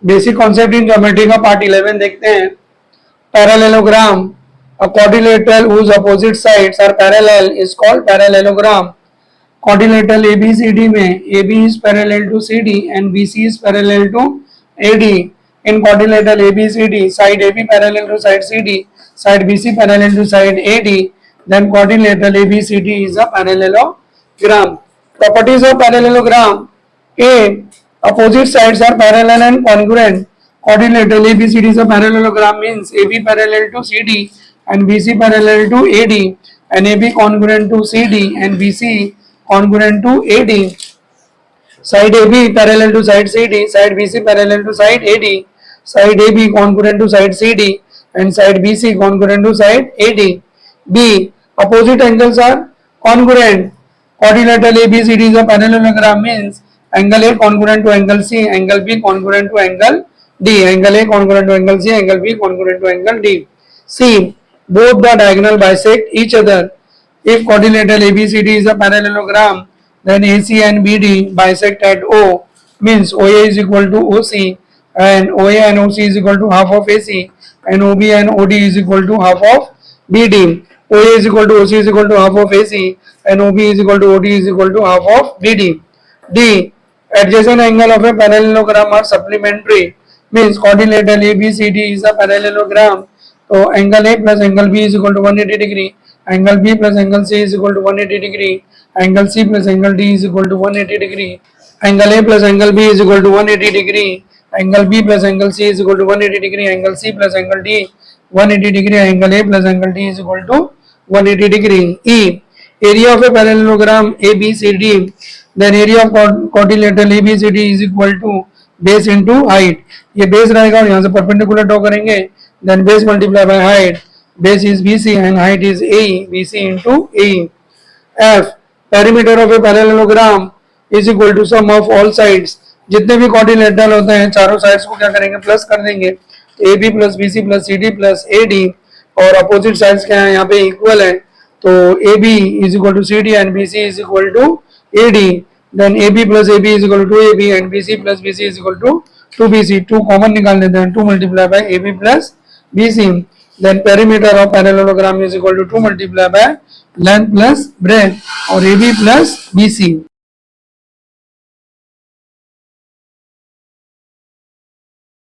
Basic concept in geometry का part 11 देखते हैं। Parallelogram, a quadrilateral whose opposite sides are parallel is called parallelogram. Quadrilateral ABCD में AB is parallel to CD and BC is parallel to AD. In quadrilateral ABCD, side AB parallel to side CD, side BC parallel to side AD, then quadrilateral ABCD is a parallelogram. Properties of parallelogram: A. Opposite sides are parallel and congruent. Quadrilateral ABCD is a parallelogram means AB parallel to CD and BC parallel to AD and AB congruent to CD and BC congruent to AD. Side AB parallel to side CD, side BC parallel to side AD, side AB congruent to side CD and side BC congruent to side AD. B. Opposite angles are congruent. Quadrilateral ABCD is a parallelogram means angle A congruent to angle C, angle B congruent to angle D, angle A congruent to angle C, angle B congruent to angle D. C. Both the diagonal bisect each other. If quadrilateral ABCD is a parallelogram, then AC and BD bisect at O, means OA is equal to OC and OA and OC is equal to half of AC and OB and OD is equal to half of BD. OA is equal to OC is equal to half of AC and OB is equal to OD is equal to half of BD. D. Adjacent angle of a parallelogram are supplementary, means quadrilateral ABCD is a parallelogram. So angle A plus angle B is equal to 180 degree, angle B plus angle C is equal to 180 degree, angle C plus angle D is equal to 180 degree, angle A plus angle B is equal to 180 degree, angle B plus angle C is equal to 180 degree, angle C plus angle D 180 degree, angle A plus angle D is equal to 180 degree. E. Area of a parallelogram ABCD, then area of quadrilateral ABCD is equal to base into height. ये base रहेगा और यहाँ से perpendicular draw करेंगे, then base multiply by height. Base is BC and height is AE, BC into AE. F. Perimeter of a parallelogram is equal to sum of all sides. जितने भी quadrilateral होते हैं चारों sides को क्या करेंगे, plus कर देंगे. AB plus BC plus CD plus AD और opposite sides क्या है यहाँ पे equal है, तो AB is equal to CD and BC is equal to AD. Then AB plus AB is equal to 2AB and BC plus BC is equal to 2BC. 2 common निकाल लेते हैं, 2 multiply by AB plus BC. Then perimeter of parallelogram is equal to 2 multiply by length plus breadth और AB plus BC.